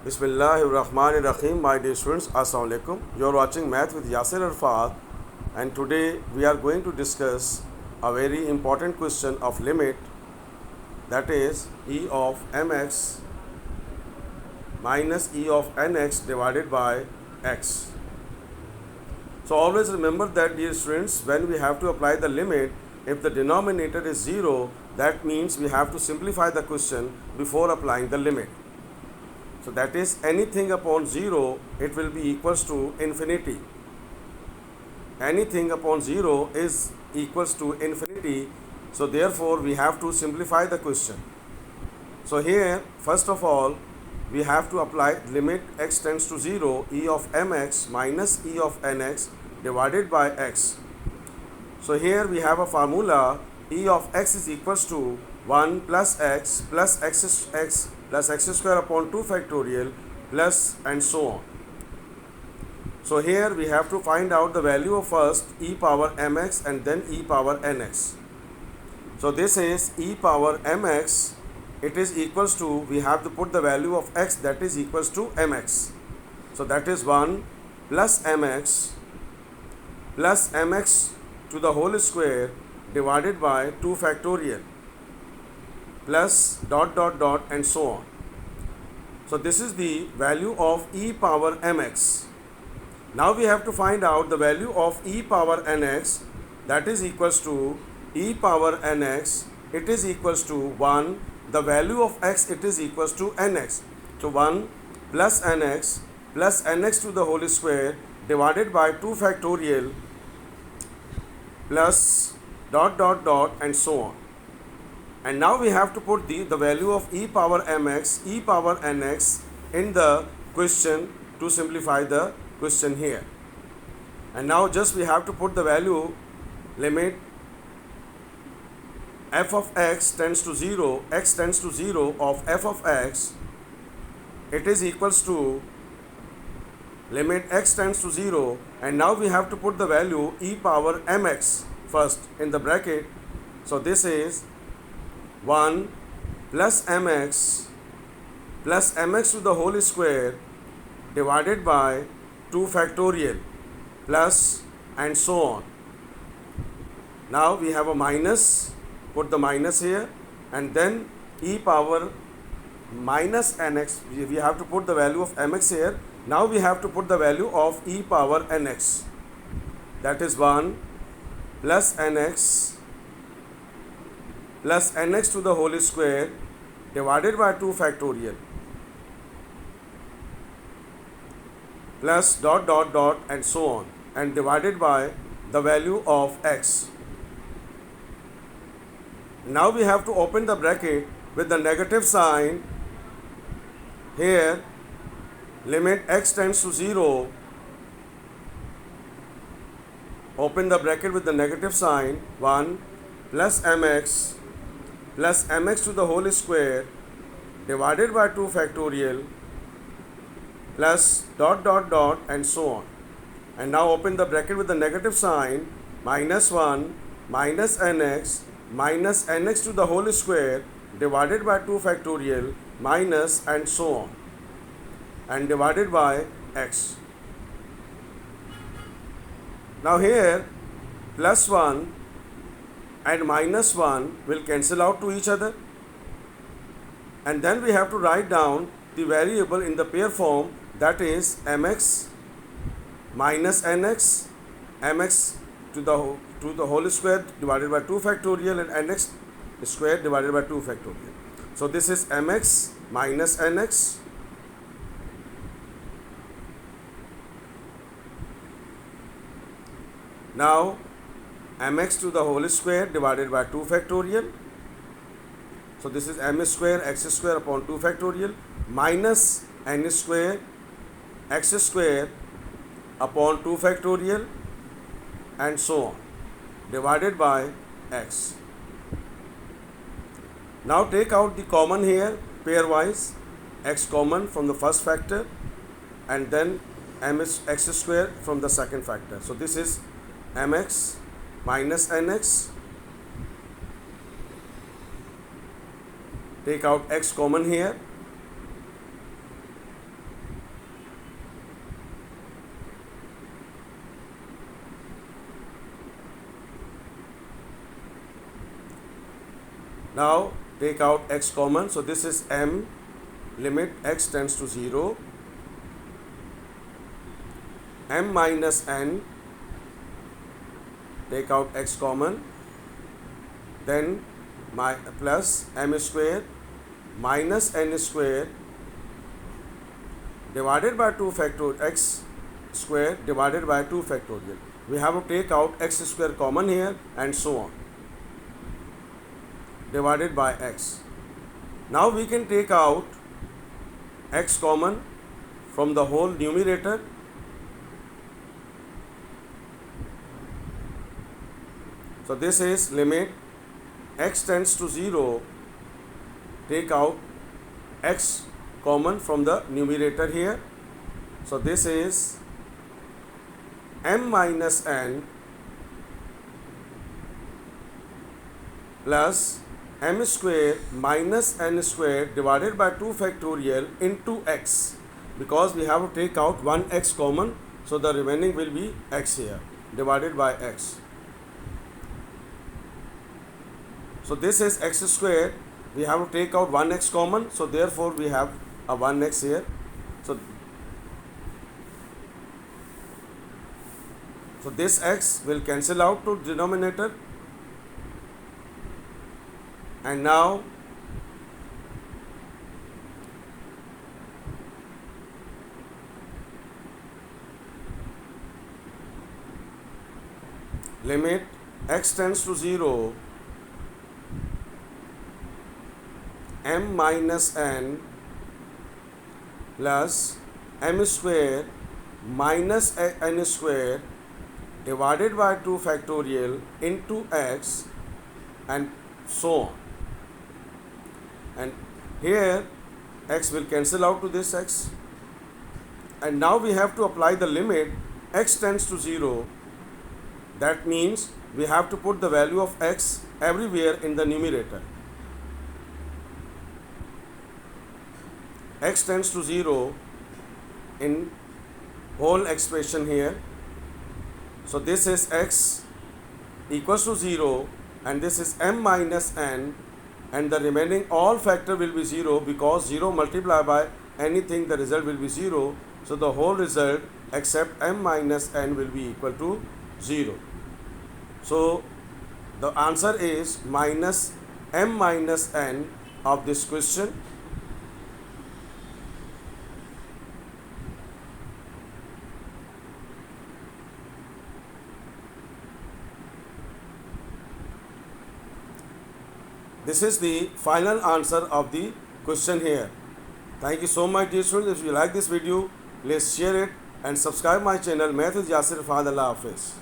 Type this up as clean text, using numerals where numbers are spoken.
Bismillahirrahmanirrahim. My dear students, Assalamu alaikum. You are watching Math with Yasir Arfat, and today we are going to discuss a very important question of limit, that is e of mx minus e of nx divided by x. So always remember that, dear students, when we have to apply the limit, if the denominator is 0, that means we have to simplify the question before applying the limit. So that is anything upon 0, it will be equals to infinity. Anything upon 0 is equals to infinity. So therefore we have to simplify the question. So here first of all we have to apply limit x tends to 0 e of mx minus e of nx divided by x. So here we have a formula, e of x is equals to 1 plus x plus x plus x square upon 2 factorial plus and so on. So here we have to find out the value of first e power mx and then e power nx. So this is e power mx, it is equals to, we have to put the value of x, that is equals to mx. So that is 1 plus mx to the whole square divided by 2 factorial plus dot dot dot and so on. So this is the value of e power mx. Now we have to find out the value of e power nx, that is equals to e power nx, it is equals to 1, the value of x, it is equals to nx. So 1 plus nx to the whole square divided by 2 factorial plus dot dot dot and so on. And now we have to put the value of e power mx, e power nx in the question to simplify the question here. And now just we have to put the value limit f of x tends to 0, x tends to 0 of f of x, it is equals to limit x tends to 0, and now we have to put the value e power mx first in the bracket. So this is 1 plus mx to the whole square divided by 2 factorial plus and so on. Now we have a minus, put the minus here, and then e power minus nx, we have to put the value of mx here. Now we have to put the value of e power nx, that is 1 plus nx to the whole square divided by 2 factorial plus dot dot dot and so on, and divided by the value of x. Now we have to open the bracket with the negative sign here, limit x tends to 0, open the bracket with the negative sign, 1 plus mx to the whole square divided by 2 factorial plus dot dot dot and so on. And now open the bracket with the negative sign, minus 1 minus nx to the whole square divided by 2 factorial minus and so on, and divided by x. Now here plus 1 and minus 1 will cancel out to each other, and then we have to write down the variable in the pair form, that is mx minus nx, mx to the whole square divided by 2 factorial and nx square divided by 2 factorial. So this is mx minus nx now mx to the whole square divided by 2 factorial. So this is m square x square upon 2 factorial minus n square x square upon 2 factorial and so on, divided by x. Now take out the common here pairwise, x common from the first factor and then x square from the second factor. So this is mx minus nx, take out x common here, Now take out x common. So this is m, limit x tends to 0, m minus n, take out x common, then my plus m square minus n square divided by 2 factorial x square divided by 2 factorial. We have to take out x square common here and so on, divided by x. Now we can take out x common from the whole numerator. So this is limit x tends to 0, take out x common from the numerator here. So this is m minus n plus m square minus n square divided by 2 factorial into x, because we have to take out one x common, so the remaining will be x here, divided by x. So this is x square, we have to take out 1x common, so therefore we have a 1x here. So this x will cancel out to denominator, and now limit x tends to 0, m minus n plus m square minus n square divided by 2 factorial into x, and so on. And here x will cancel out to this x, and now we have to apply the limit x tends to 0. That means we have to put the value of x everywhere in the numerator. X tends to 0 in whole expression here. So this is x equals to 0, and this is m minus n, and the remaining all factor will be 0, because 0 multiplied by anything, the result will be 0. So the whole result except m minus n will be equal to 0. So the answer is minus m minus n of this question. This is the final answer of the question here. Thank you so much, dear students. If you like this video, please share it and subscribe my channel. Math with Yasir Fahad. Allah Hafiz.